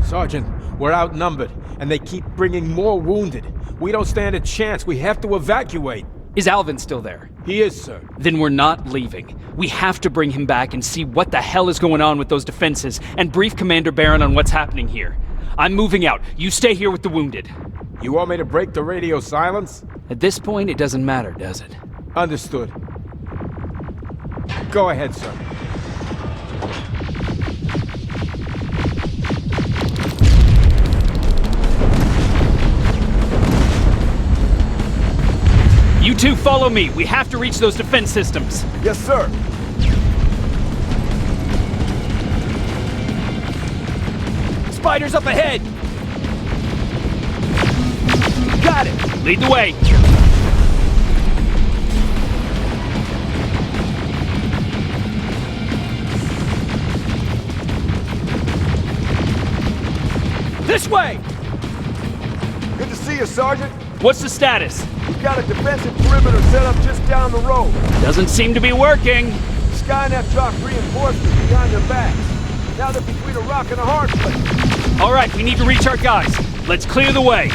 Sergeant, we're outnumbered, and they keep bringing more wounded. We don't stand a chance. We have to evacuate. Is Alvin still there? He is, sir. Then we're not leaving. We have to bring him back and see what the hell is going on with those defenses, and brief Commander Barron on what's happening here. I'm moving out. You stay here with the wounded. You want me to break the radio silence? At this point, it doesn't matter, does it? Understood. Go ahead, sir. You two follow me. We have to reach those defense systems. Yes, sir. Spiders up ahead! Got it! Lead the way! This way! Good to see you, Sergeant. What's the status? We've got a defensive perimeter set up just down the road. Doesn't seem to be working. Skynet dropped reinforcements behind their backs. Now they're between a rock and a hard place. All right, we need to reach our guys. Let's clear the way.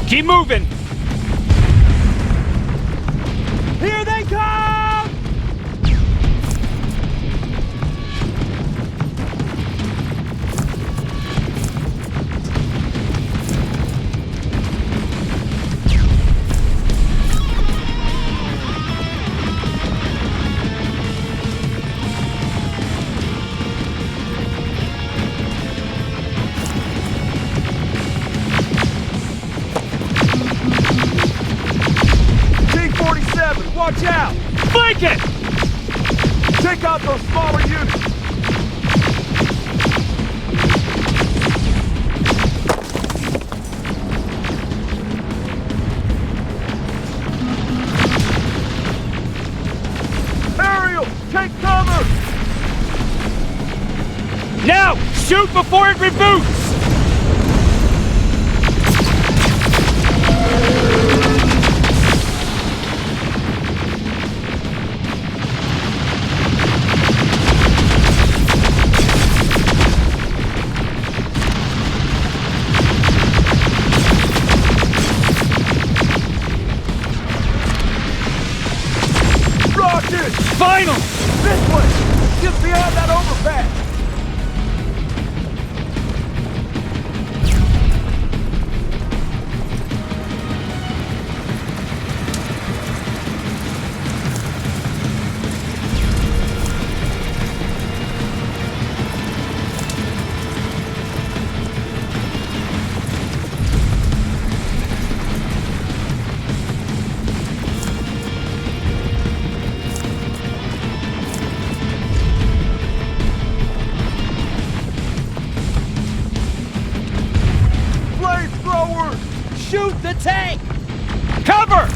Keep moving! Here they come! Watch out! Flank it! Take out those smaller units! Aerial, take cover! Now! Shoot before it reboots! Final! This way! Just beyond that overpass! Shoot the tank! Cover!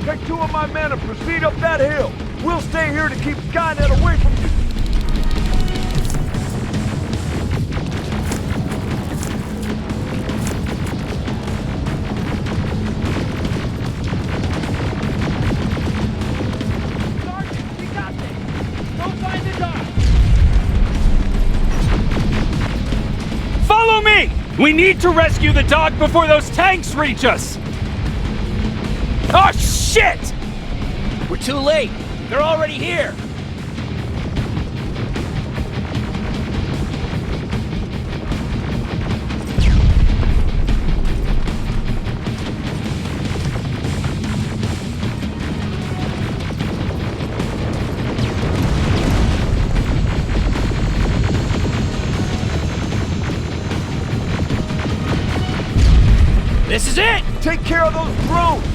Take 2 of my men and proceed up that hill. We'll stay here to keep Skynet away from you. Sergeant, we got this. Go find the dog. Follow me! We need to rescue the dog before those tanks reach us! Oh, shit! We're too late! They're already here! This is it! Take care of those drones!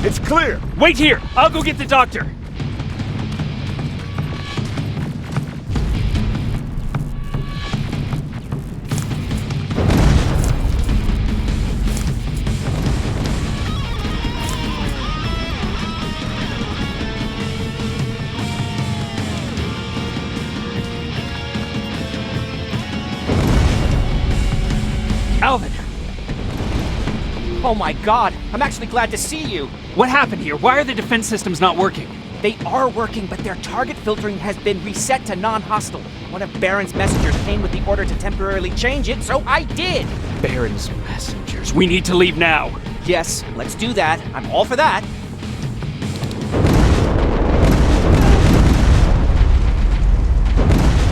It's clear! Wait here! I'll go get the doctor! Alvin! Oh my god, I'm actually glad to see you! What happened here? Why are the defense systems not working? They are working, but their target filtering has been reset to non-hostile. One of Baron's messengers came with the order to temporarily change it, so I did! Baron's messengers. We need to leave now. Yes, let's do that. I'm all for that.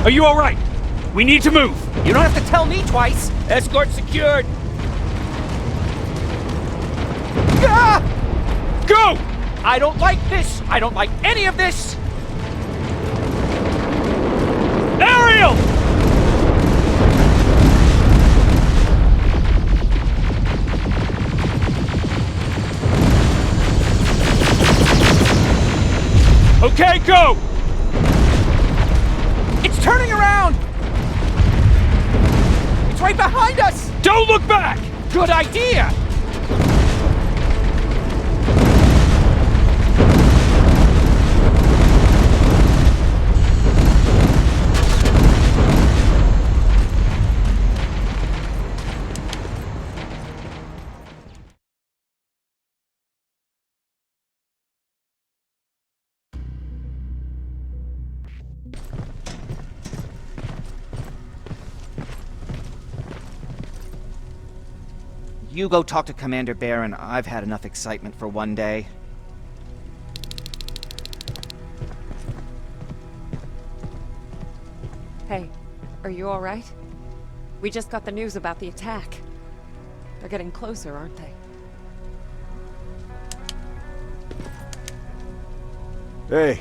Are you alright? We need to move. You don't have to tell me twice. Escort secured. Ah! Go! I don't like this. I don't like any of this. Ariel! Okay, go! It's turning around. It's right behind us. Don't look back! Good idea. You go talk to Commander Baron. I've had enough excitement for one day. Hey, are you all right? We just got the news about the attack. They're getting closer, aren't they? Hey,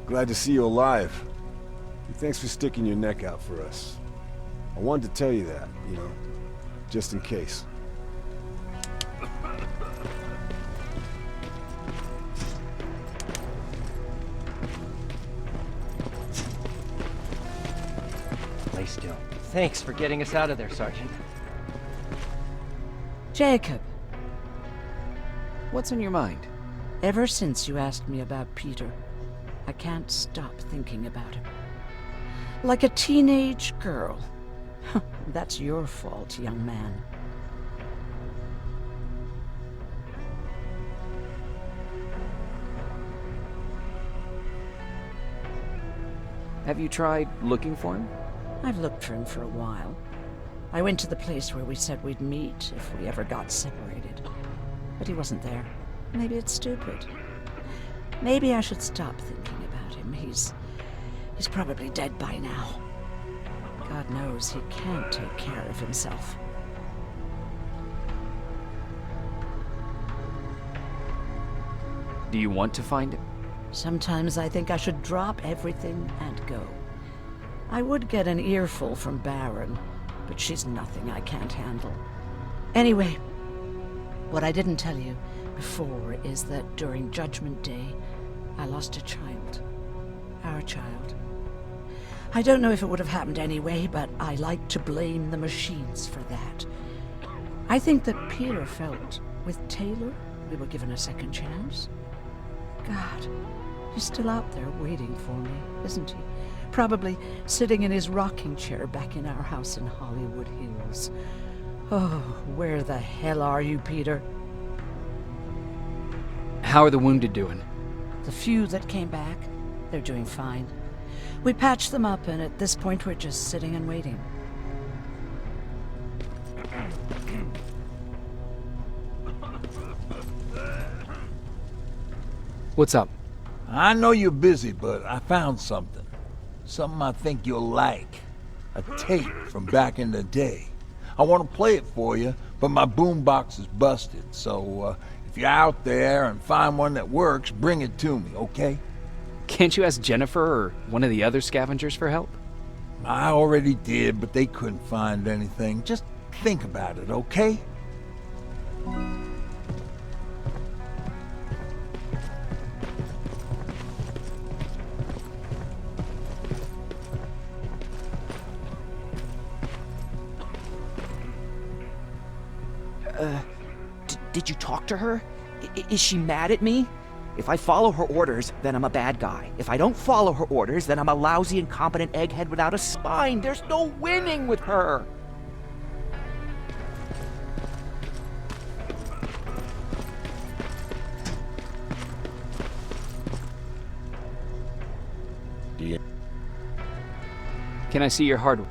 glad to see you alive. Thanks for sticking your neck out for us. I wanted to tell you that, you know, just in case. Lay still. Thanks for getting us out of there, Sergeant. Jacob, What's on your mind? ever since you asked me about Peter, I can't stop thinking about him. Like a teenage girl. That's your fault, young man. Have you tried looking for him? I've looked for him for a while. I went to the place where we said we'd meet if we ever got separated. But he wasn't there. Maybe it's stupid. Maybe I should stop thinking about him. He's probably dead by now. God knows he can't take care of himself. Do you want to find him? Sometimes I think I should drop everything and go. I would get an earful from Baron, but she's nothing I can't handle. Anyway, what I didn't tell you before is that during Judgment Day, I lost a child. Our child. I don't know if it would have happened anyway, but I like to blame the machines for that. I think that Peter felt with Taylor we were given a second chance. God, he's still out there waiting for me, isn't he? Probably sitting in his rocking chair back in our house in Hollywood Hills. Oh, where the hell are you, Peter? How are the wounded doing? The few that came back, they're doing fine. We patched them up, and at this point we're just sitting and waiting. What's up? I know you're busy, but I found something. Something I think you'll like. A tape from back in the day. I want to play it for you, but my boombox is busted, so if you're out there and find one that works, bring it to me, okay? Can't you ask Jennifer or one of the other scavengers for help? I already did, but they couldn't find anything. Just think about it, okay? Did you talk to her? Is she mad at me? If I follow her orders, then I'm a bad guy. If I don't follow her orders, then I'm a lousy, incompetent egghead without a spine. There's no winning with her. Can I see your hardware?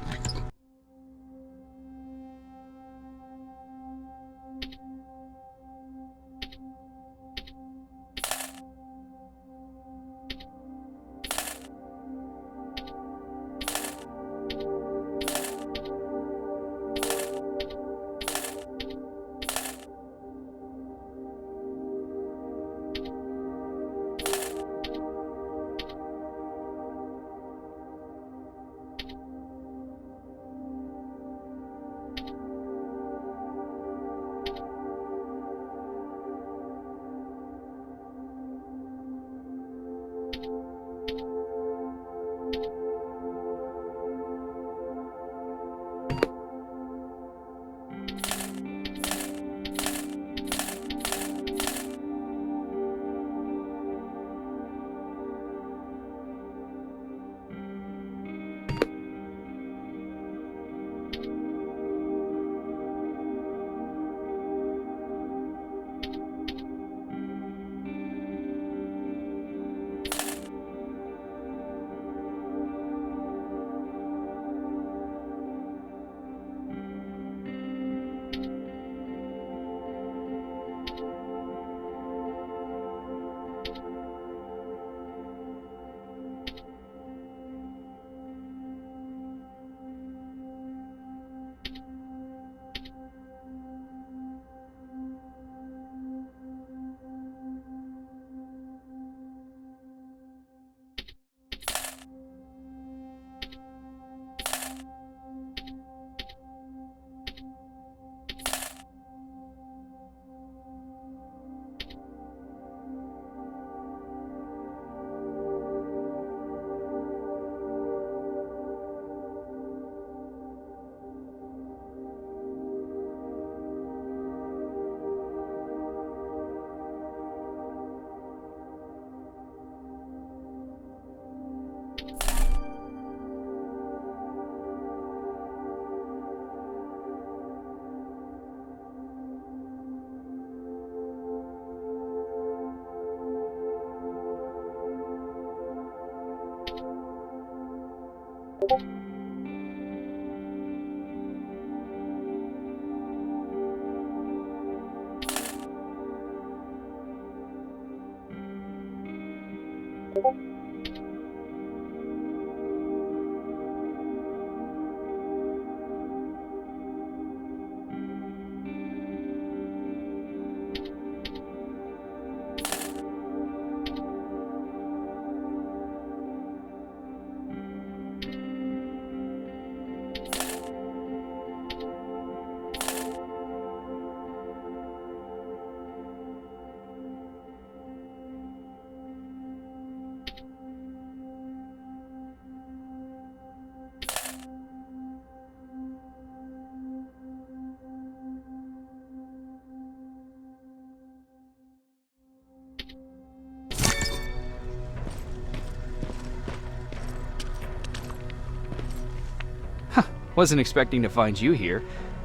Wasn't expecting to find you here.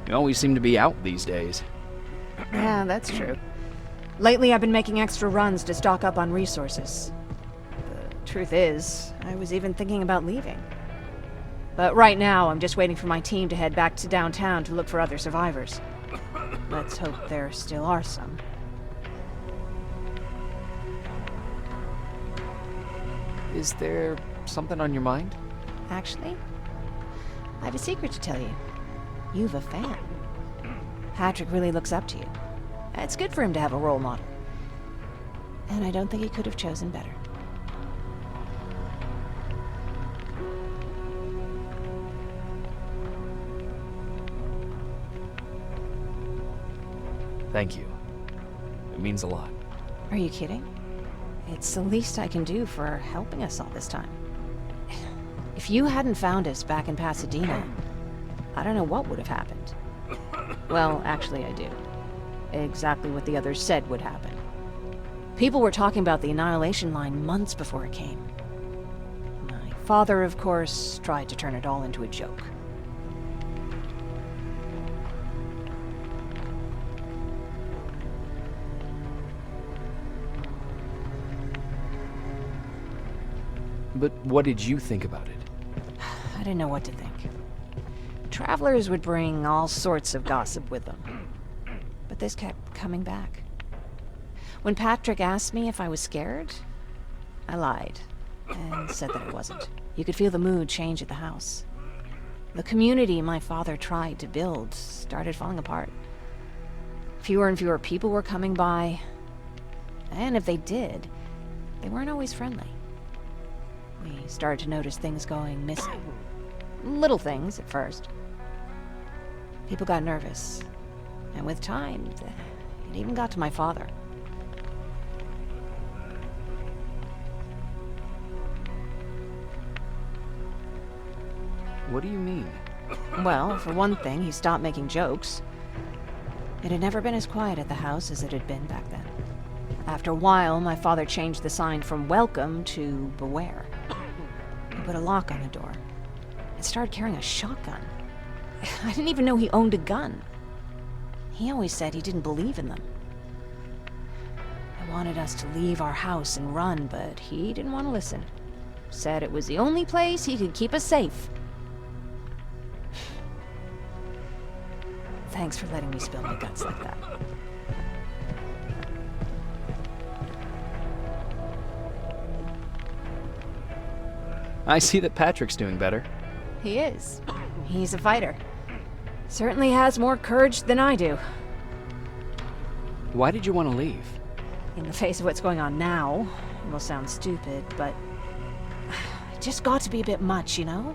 You always seem to be out these days. Yeah, that's true. Lately, I've been making extra runs to stock up on resources. The truth is, I was even thinking about leaving. But right now, I'm just waiting for my team to head back to downtown to look for other survivors. Let's hope there still are some. Is there something on your mind? Actually, I have a secret to tell you. You've a fan. Patrick really looks up to you. It's good for him to have a role model. And I don't think he could have chosen better. Thank you. It means a lot. Are you kidding? It's the least I can do for helping us all this time. If you hadn't found us back in Pasadena, I don't know what would have happened. Well, actually I do. Exactly what the others said would happen. People were talking about the Annihilation Line months before it came. My father, of course, tried to turn it all into a joke. But what did you think about it? I didn't know what to think. Travelers would bring all sorts of gossip with them. But this kept coming back. When Patrick asked me if I was scared, I lied and said that I wasn't. You could feel the mood change at the house. The community my father tried to build started falling apart. Fewer and fewer people were coming by, and if they did, they weren't always friendly. We started to notice things going missing. Little things at first. People got nervous. And with time, it even got to my father. What do you mean? Well, for one thing, he stopped making jokes. It had never been as quiet at the house as it had been back then. After a while, my father changed the sign from welcome to beware. He put a lock on the door and started carrying a shotgun. I didn't even know he owned a gun. He always said he didn't believe in them. I wanted us to leave our house and run, but he didn't want to listen. Said it was the only place he could keep us safe. Thanks for letting me spill my guts like that. I see that Patrick's doing better. He is. He's a fighter. Certainly has more courage than I do. Why did you want to leave? In the face of what's going on now, it will sound stupid, but it just got to be a bit much, you know?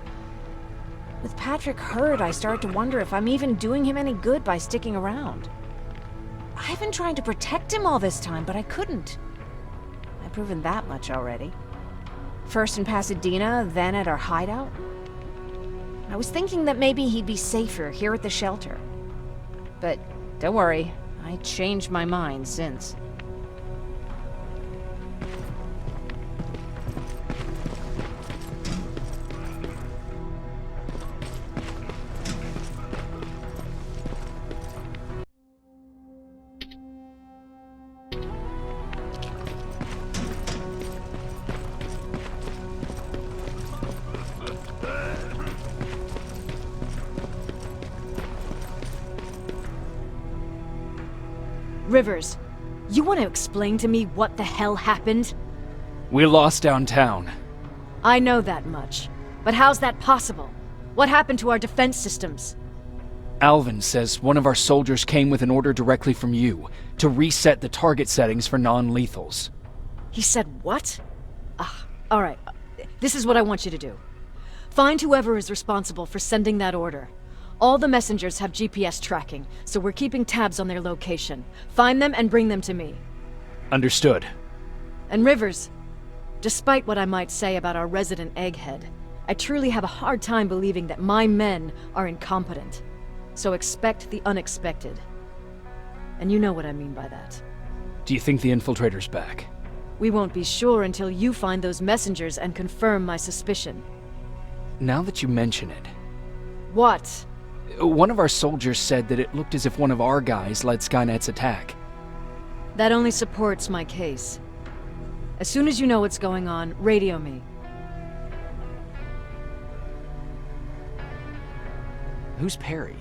With Patrick hurt, I started to wonder if I'm even doing him any good by sticking around. I've been trying to protect him all this time, but I couldn't. I've proven that much already. First in Pasadena, then at our hideout. I was thinking that maybe he'd be safer here at the shelter. But don't worry, I changed my mind since. Rivers, you want to explain to me what the hell happened? We lost downtown. I know that much. But how's that possible? What happened to our defense systems? Alvin says one of our soldiers came with an order directly from you to reset the target settings for non-lethals. He said what? Alright. This is what I want you to do. Find whoever is responsible for sending that order. All the messengers have GPS tracking, so we're keeping tabs on their location. Find them and bring them to me. Understood. And Rivers, despite what I might say about our resident egghead, I truly have a hard time believing that my men are incompetent. So expect the unexpected. And you know what I mean by that. Do you think the infiltrator's back? We won't be sure until you find those messengers and confirm my suspicion. Now that you mention it, What? One of our soldiers said that it looked as if one of our guys led Skynet's attack. That only supports my case. As soon as you know what's going on, radio me. Who's Perry?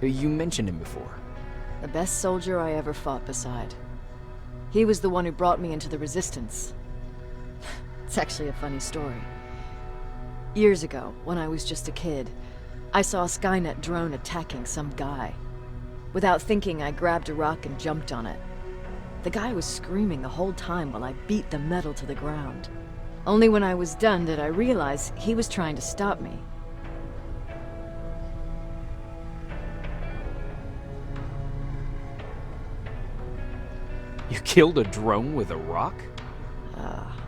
You mentioned him before. The best soldier I ever fought beside. He was the one who brought me into the Resistance. It's actually a funny story. Years ago, when I was just a kid, I saw a Skynet drone attacking some guy. Without thinking, I grabbed a rock and jumped on it. The guy was screaming the whole time while I beat the metal to the ground. Only when I was done did I realize he was trying to stop me. You killed a drone with a rock?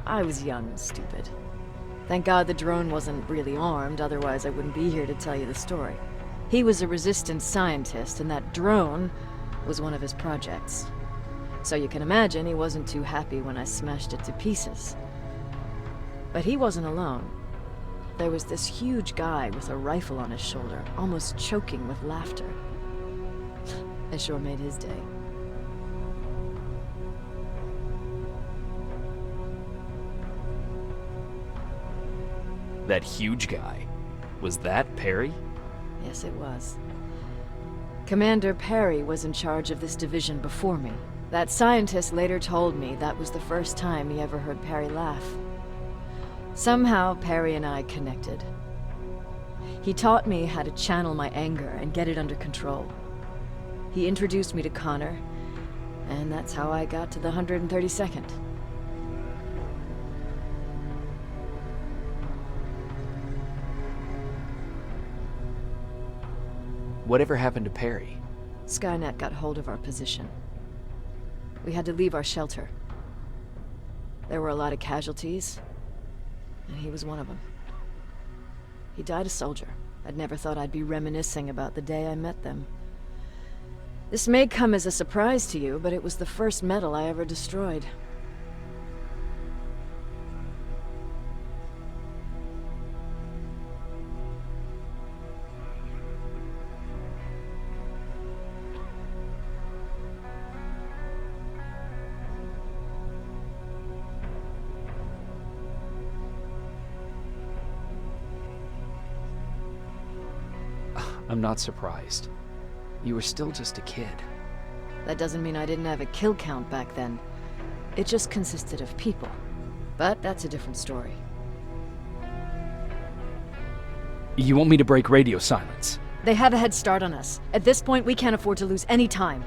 I was young and stupid. Thank God the drone wasn't really armed, otherwise I wouldn't be here to tell you the story. He was a Resistance scientist, and that drone was one of his projects. So you can imagine he wasn't too happy when I smashed it to pieces. But he wasn't alone. There was this huge guy with a rifle on his shoulder, almost choking with laughter. I sure made his day. That huge guy. Was that Perry? Yes, it was. Commander Perry was in charge of this division before me. That scientist later told me that was the first time he ever heard Perry laugh. Somehow, Perry and I connected. He taught me how to channel my anger and get it under control. He introduced me to Connor, and that's how I got to the 132nd. Whatever happened to Perry? Skynet got hold of our position. We had to leave our shelter. There were a lot of casualties, and he was one of them. He died a soldier. I'd never thought I'd be reminiscing about the day I met them. This may come as a surprise to you, but it was the first metal I ever destroyed. I'm not surprised. You were still just a kid. That doesn't mean I didn't have a kill count back then. It just consisted of people. But that's a different story. You want me to break radio silence? They have a head start on us. At this point, we can't afford to lose any time.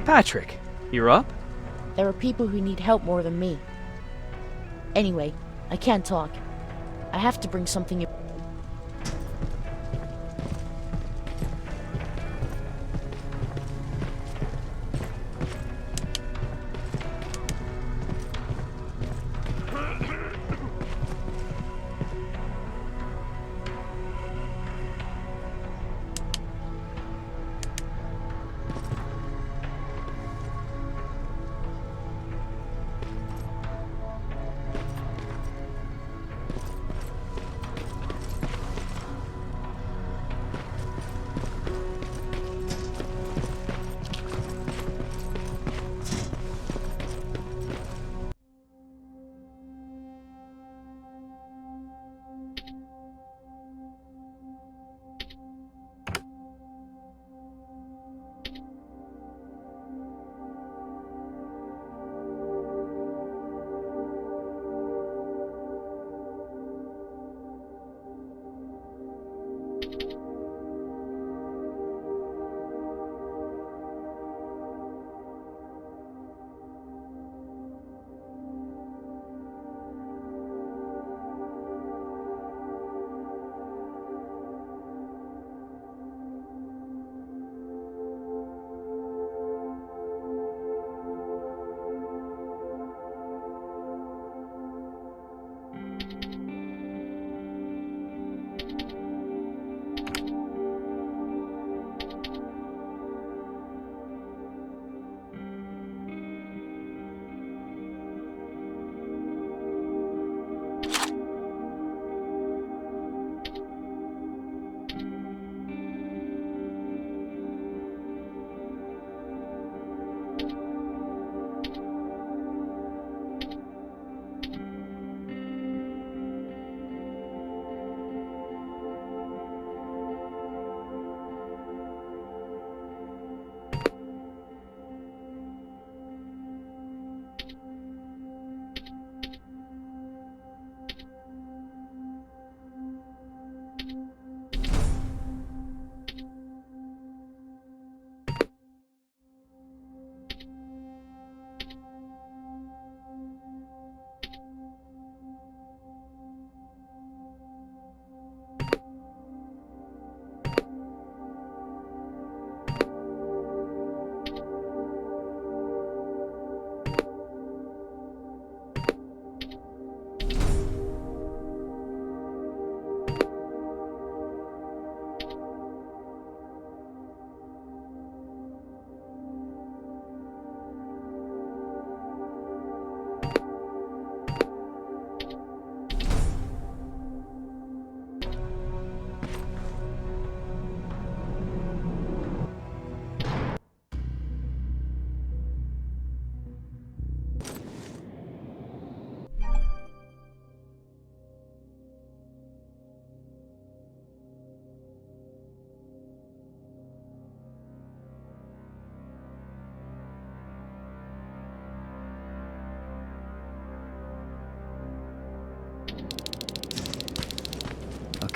Patrick, you're up? There are people who need help more than me. Anyway, I can't talk. I have to bring something.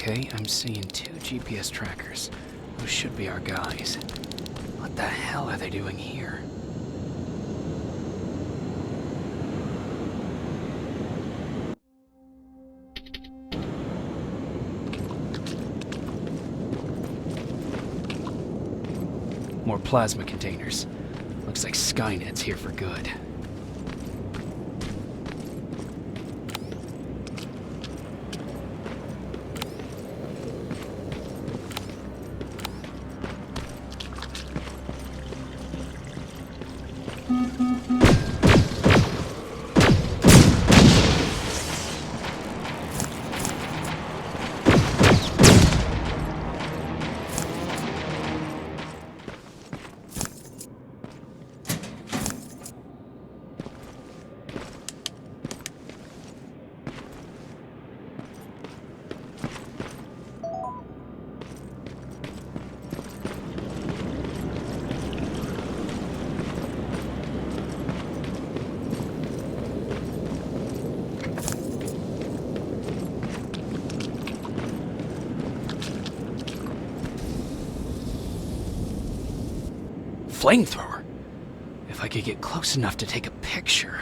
Okay, I'm seeing 2 GPS trackers. Those should be our guys. What the hell are they doing here? More plasma containers. Looks like Skynet's here for good. Flamethrower? If I could get close enough to take a picture.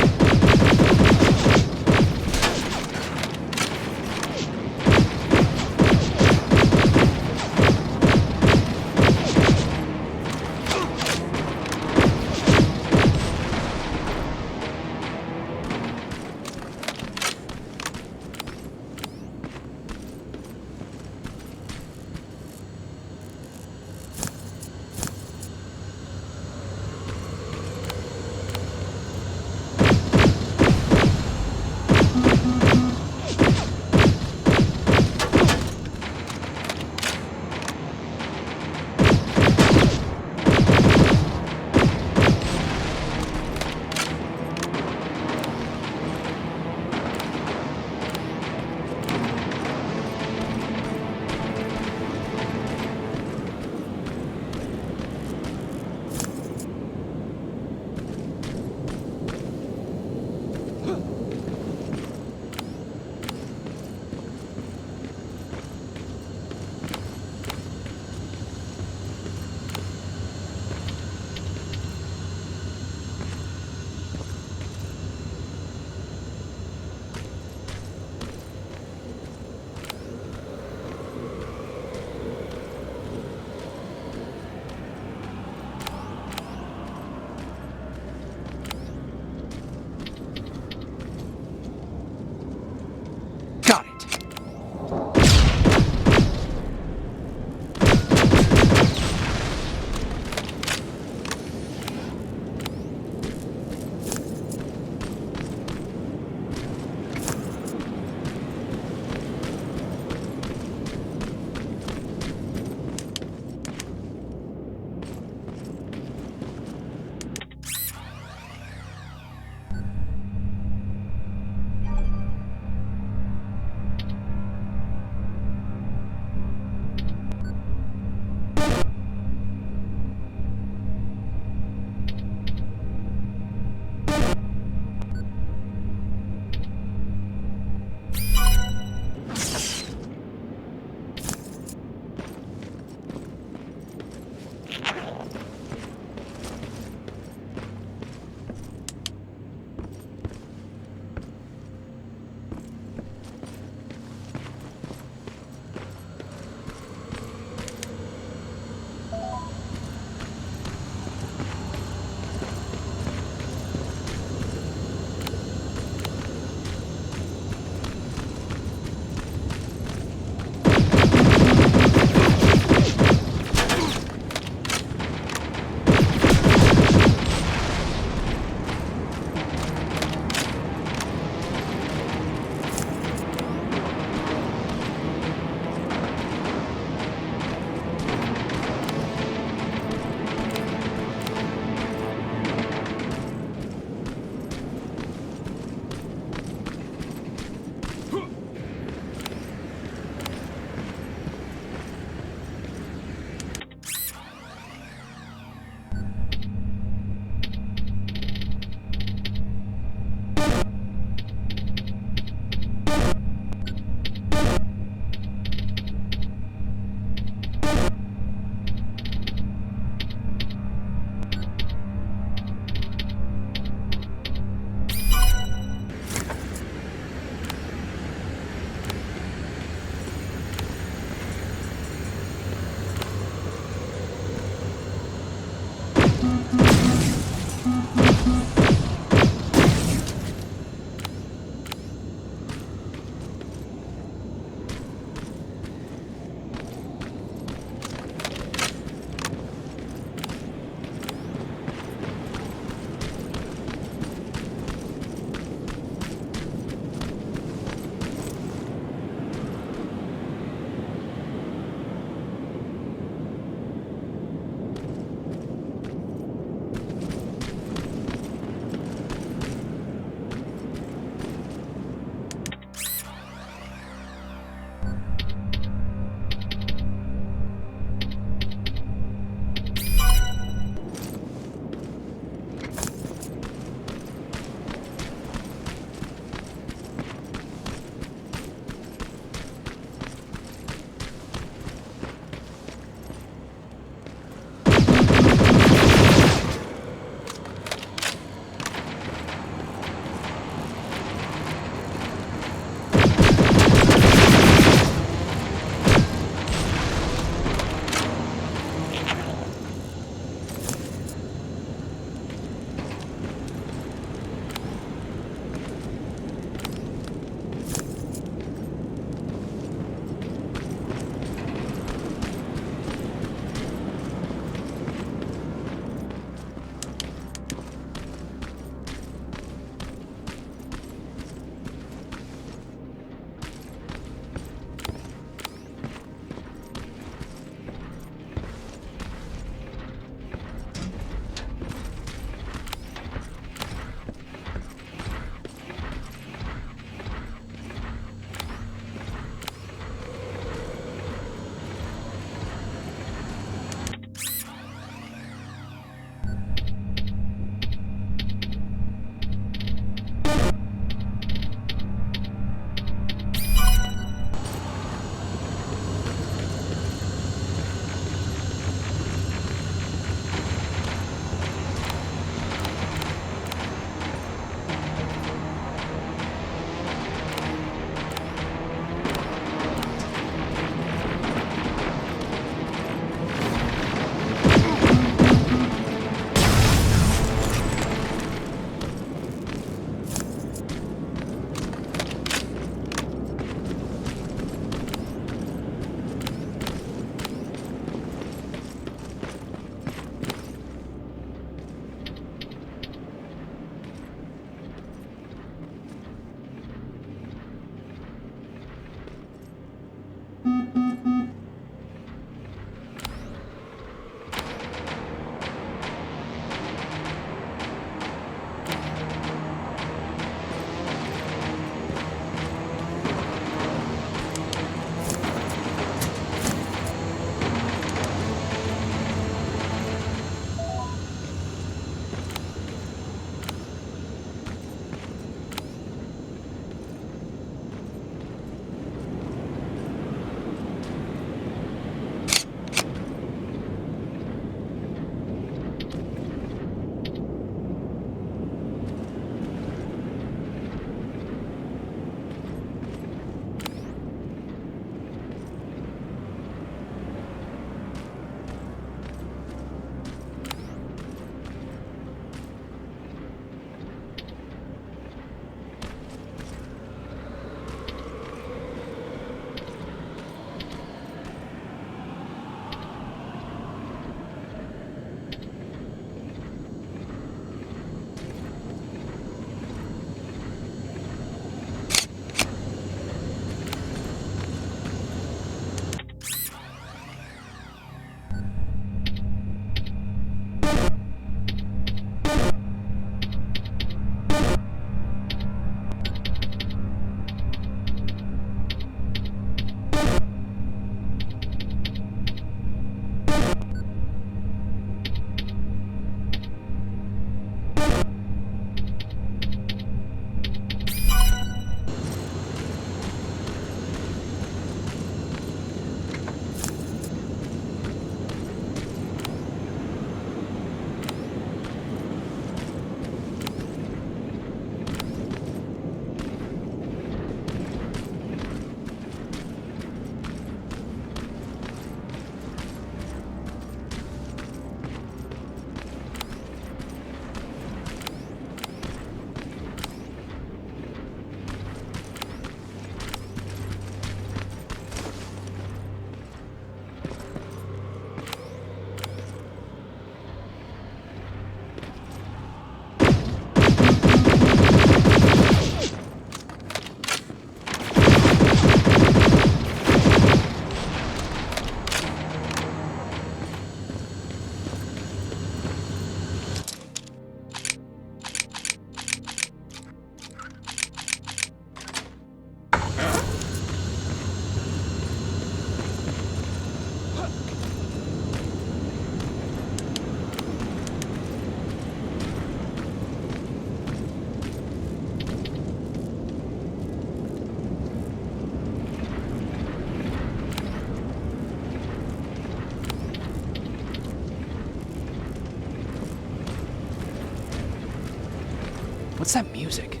What's that music?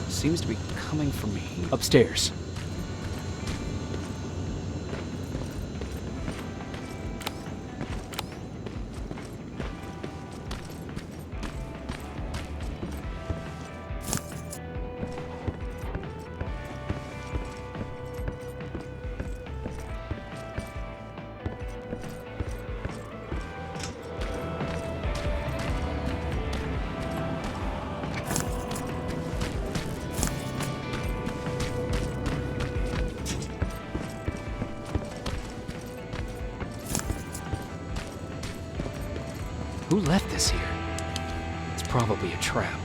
Seems to be coming from here. Upstairs. Who left this here? It's probably a trap.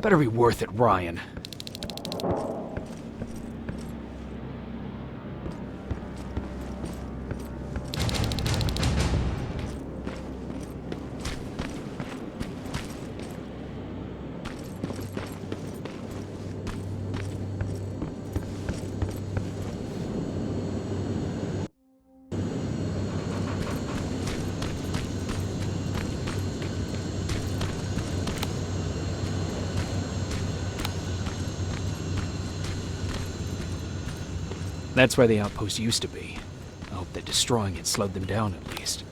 Better be worth it, Ryan. That's where the outpost used to be. I hope that destroying it slowed them down at least.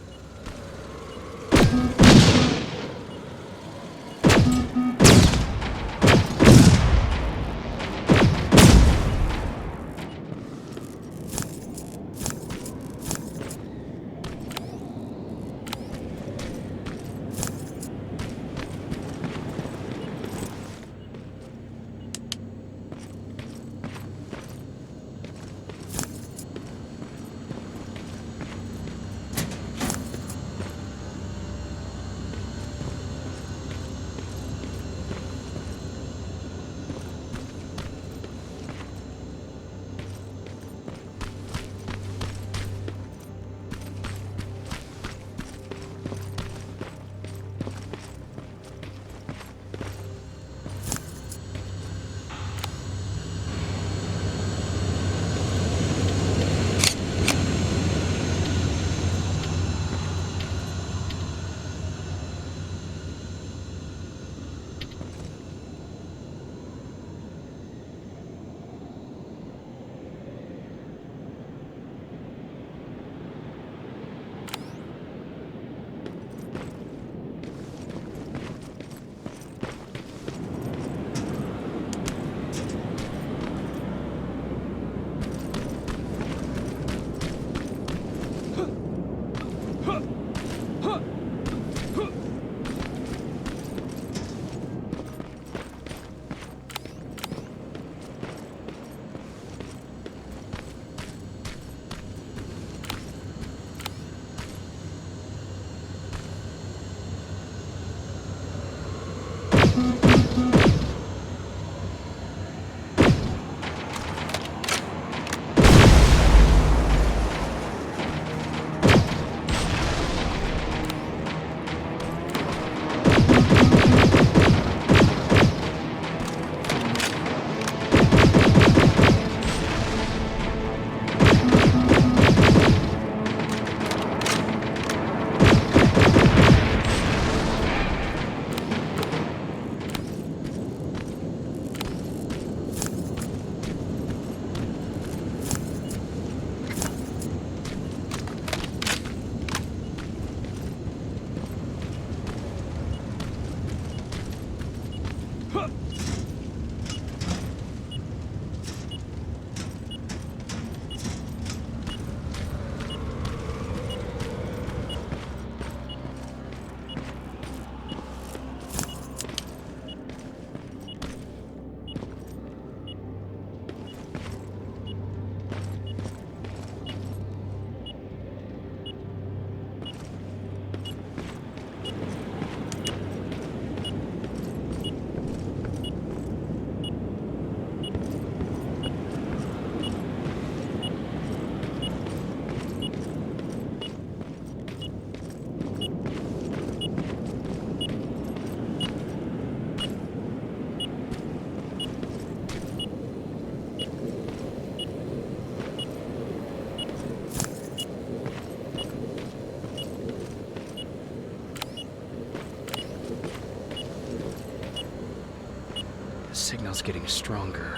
The signal's getting stronger.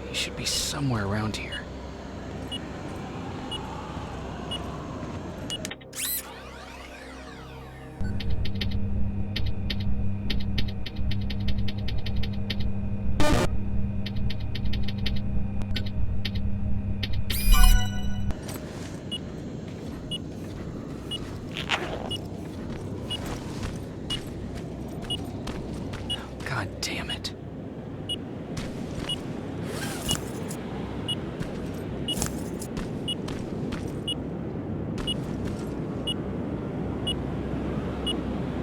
He should be somewhere around here. God damn it.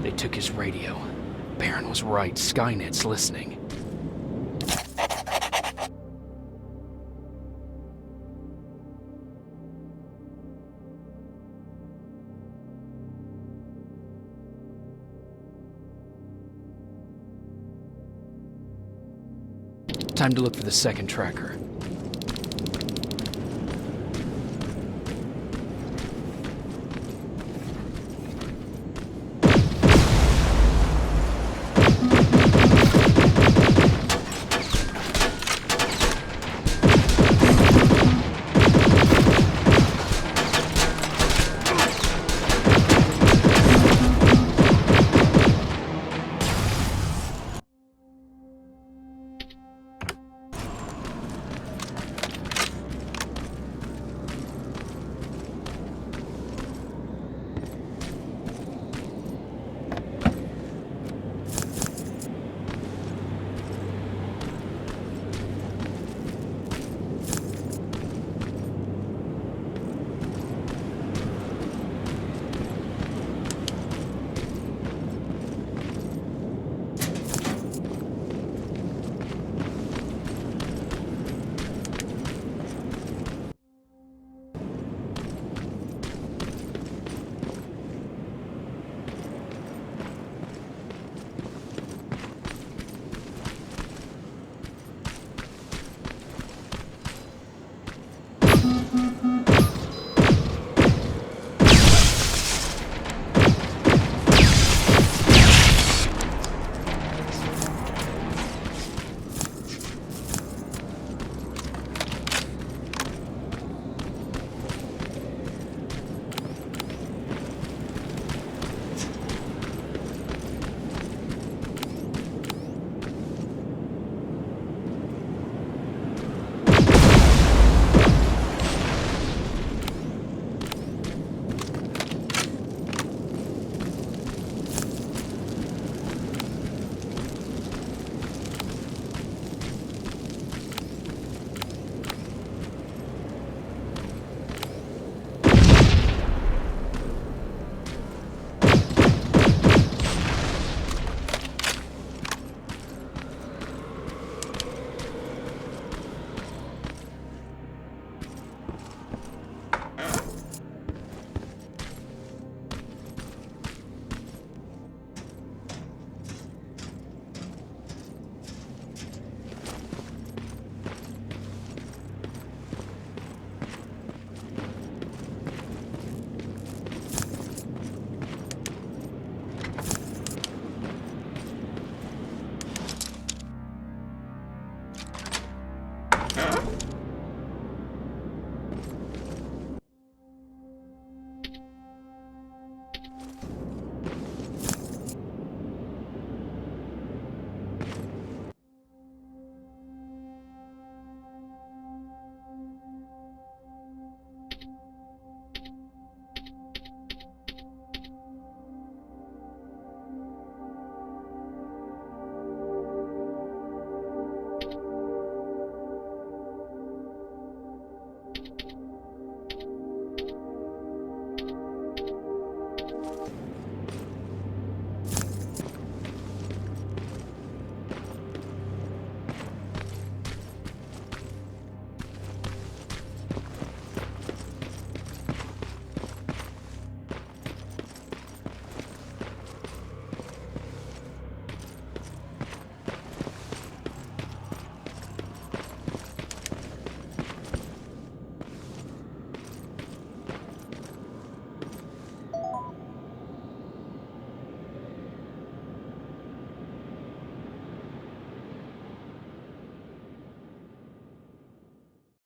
They took his radio. Baron was right. Skynet's listening. Time to look for the second tracker.